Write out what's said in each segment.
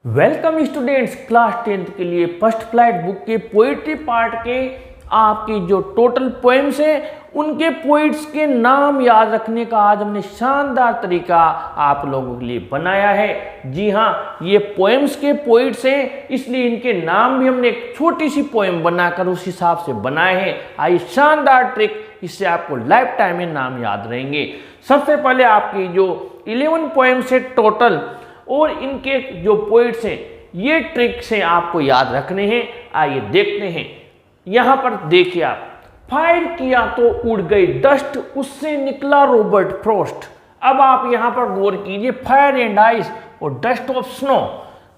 Welcome students, class 10th के लिए first flight book के पोइट्री पार्ट के आपकी जो टोटल पोएम्स हैं उनके पोइट्स के नाम याद रखने का आज हमने शानदार तरीका आप लोगों के लिए बनाया है। जी हाँ, ये पोएम्स के पोइट्स हैं, इसलिए इनके नाम भी हमने एक छोटी सी पोएम बनाकर उस हिसाब से बनाए हैं। आइए शानदार ट्रिक, इससे आपको लाइफ टाइम में नाम याद रहेंगे। सबसे पहले आपकी जो 11 पोएम्स है टोटल और इनके जो पोइट्स हैं ये ट्रिक से आपको याद रखने हैं। आइए देखते हैं। यहां पर देखिए, आप फायर किया तो उड़ गई डस्ट, उससे निकला रॉबर्ट फ्रॉस्ट। अब आप यहां पर गौर कीजिए, फायर एंड आइस और डस्ट ऑफ स्नो।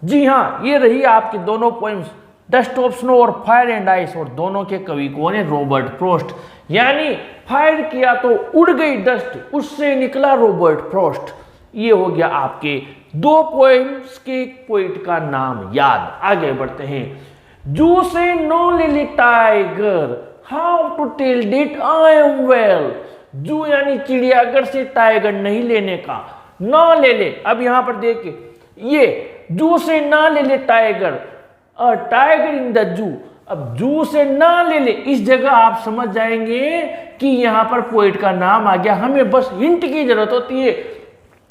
जी हां, ये रही आपकी दोनों पोएम्स, डस्ट ऑफ स्नो और फायर एंड आइस, और दोनों के कवि कौन है? Robert Frost. यानी फायर किया तो उड़ गई डस्ट, उससे निकला रॉबर्ट फ्रॉस्ट। ये हो गया आपके दो पोएम्स के पोइट का नाम याद। आगे बढ़ते हैं। जू से नो लिली tiger, how to tell did I am well. Zoo यानी चिड़ियाघर से टाइगर नहीं लेने का, ना ले ले। अब यहां पर देखिए, ये जू से ना ले ले tiger, a tiger in the zoo. अब जू से ना ले ले, इस जगह आप समझ जाएंगे कि यहां पर पोइट का नाम आ गया। हमें बस हिंट की जरूरत होती है।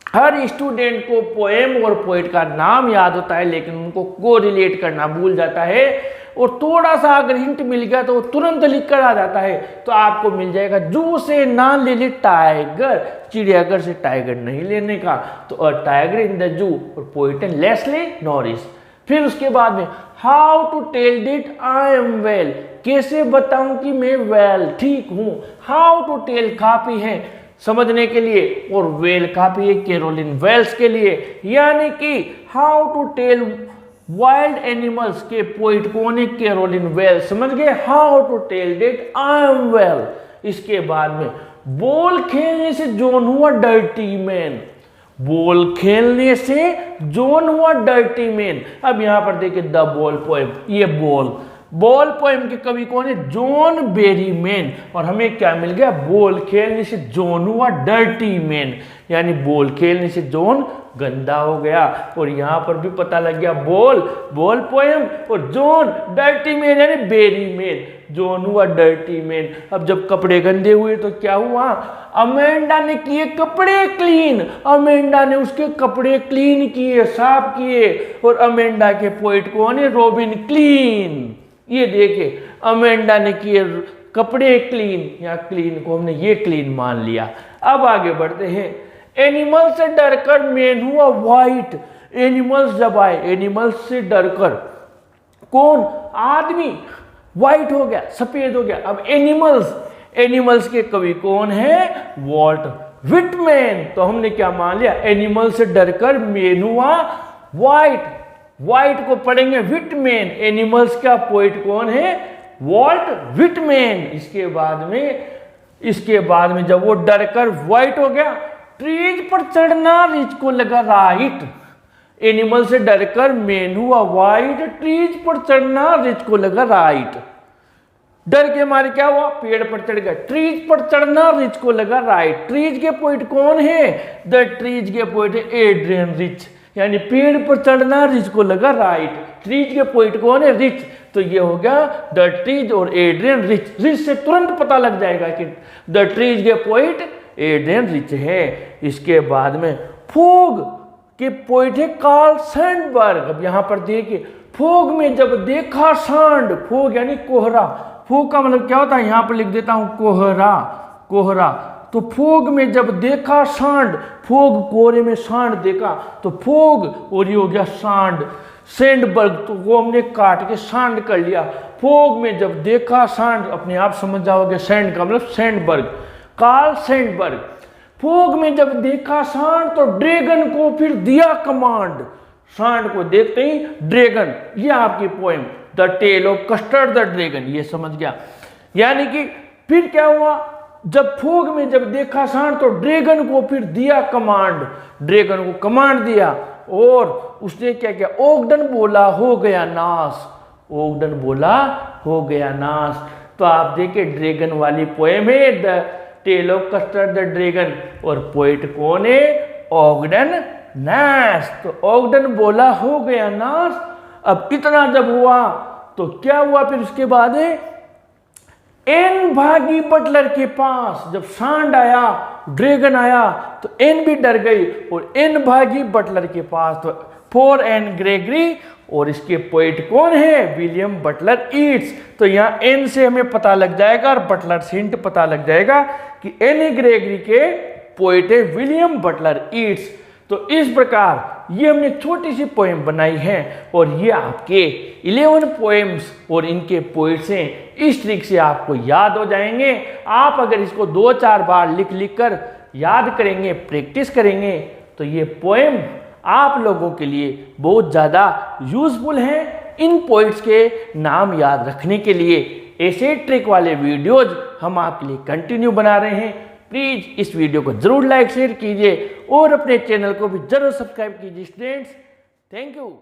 हर स्टूडेंट को पोएम और पोएट का नाम याद होता है, लेकिन उनको कोरिलेट करना भूल जाता है। और थोड़ा सा अगर हिंट मिल गया तो वो तुरंत लिख कर आ जाता है। तो आपको मिल जाएगा, जू से ना ले ले टाइगर, चिड़ियाघर से टाइगर नहीं लेने का। तो a tiger in the zoo, और पोएट है लेस्ली नॉरिस। फिर उसके बाद में how to tell did I am well, कैसे बताऊं कि मैं वेल ठीक हूं। हाउ टू टेल काफी है समझने के लिए, और वेल काफी है कैरोलिन वेल्स के लिए। यानी कि how to tell wild animals के पोइट कौन है? Caroline Wells. समझ गए? How to tell did I am well. इसके बाद में बॉल खेलने से जॉन हुआ डर्टी मैन, बॉल खेलने से जॉन हुआ डर्टी मैन। अब यहां पर देखिए द बॉल पोएम, ये बॉल पोएम के कवि कौन है? John Berryman. और हमें क्या मिल गया? बॉल खेलने से जॉन हुआ डर्टी मैन, यानी बॉल खेलने से जॉन गंदा हो गया। और यहां पर भी पता लग गया, बॉल पोएम और जॉन डर्टी मैन यानी बेरीमैन, जॉन हुआ डर्टी मैन। अब जब कपड़े गंदे हुए तो क्या हुआ? अमेंडा ने किए कपड़े क्लीन, अमेंडा ने उसके कपड़े क्लीन किए, साफ किए। और अमेंडा के पोइट कौन है? Robin clean. ये देखिए, अमेंडा ने किए कपड़े क्लीन, या क्लीन को हमने ये क्लीन मान लिया। अब आगे बढ़ते हैं। एनिमल से डरकर मैन हुआ वाइट। एनिमल्स जब आए, एनिमल्स से डरकर कौन? आदमी वाइट हो गया, सफेद हो गया। अब एनिमल्स के कवि कौन है? Walt Whitman. तो हमने क्या मान लिया? एनिमल से डरकर मैन हुआ वाइट को पढ़ेंगे व्हिटमैन। एनिमल्स का पोइट कौन है? Walt Whitman. इसके बाद में जब वो डरकर व्हाइट हो गया, ट्रीज पर चढ़ना रिच को लगा राइट। एनिमल से डरकर मैन हुआ वाइट, ट्रीज पर चढ़ना रिच को लगा राइट। डर के मारे क्या हुआ? पेड़ पर चढ़ गया। ट्रीज पर चढ़ना रिच को लगा राइट। ट्रीज के पोइट कौन है? द ट्रीज के पोइट है एड्रियन रिच, यानी पेड़ पर चढ़ना रिच को लगा राइट। ट्रीज के पोइट कौन है? रिच। तो ये हो गया द ट्रीज और एड्रियन रिच। रिच से तुरंत पता लग जाएगा कि द ट्रीज के पोइट एड्रियन रिच है। इसके बाद में फोग के पोइट है कार्ल सैंडबर्ग। अब यहां पर देखिए, फोग में जब देखा सांड, फोग यानी कोहरा, फोग का मतलब क्या होता है? यहां पर लिख देता हूं कोहरा। तो फोग में जब देखा सांड, फोग कोहरे में सांड देखा, तो फोग और ये हो गया सांड। सैंडबर्ग तो वो हमने काट के सांड कर लिया। फोग में जब देखा सांड, अपने आप समझ जाओगे सैंड का मतलब सैंडबर्ग, कार्ल सैंडबर्ग। फोग में जब देखा सांड तो ड्रैगन को फिर दिया कमांड। सांड को देखते ही ड्रैगन, ये आपकी poem the tale of custard the dragon, ये समझ गया। यानी कि फिर क्या हुआ? जब फोग में जब देखा सांड तो ड्रैगन को फिर दिया कमांड, ड्रैगन को कमांड दिया। और उसने क्या किया? ओगडन बोला हो गया नाश, ओगडन बोला हो गया नाश। तो आप देखिए, ड्रैगन वाली पोएम है the tale of custard the dragon, और पोइट कौन है? ओगडन नाश। तो ओगडन बोला हो गया नाश। अब इतना जब हुआ तो क्या हुआ फिर उसके बाद है, एन भागी बटलर के पास। जब सांड आया, ड्रैगन आया, तो एन भी डर गई और एन भागी बटलर के पास। तो फॉर एन ग्रेगरी, और इसके पोइट कौन है, विलियम बटलर ईट्स। तो यहाँ एन से हमें पता लग जाएगा और बटलर से हिंट पता लग जाएगा कि एन ग्रेगरी के पोइट है विलियम बटलर ईट्स। तो इस प्रकार ये हमने छोटी सी पोएम बनाई है और ये आपके 11 पोएम्स और इनके पोइट्स हैं। इस ट्रिक से आपको याद हो जाएंगे। आप अगर इसको 2-4 बार लिख लिख कर याद करेंगे, प्रैक्टिस करेंगे, तो ये पोएम आप लोगों के लिए बहुत ज़्यादा यूजफुल हैं। इन पोइट्स के नाम याद रखने के लिए ऐसे ट्रिक वाले वीडियोज हम आपके लिए कंटिन्यू बना रहे हैं। प्लीज़ इस वीडियो को ज़रूर लाइक शेयर कीजिए और अपने चैनल को भी ज़रूर सब्सक्राइब कीजिए स्टूडेंट्स। Thank you.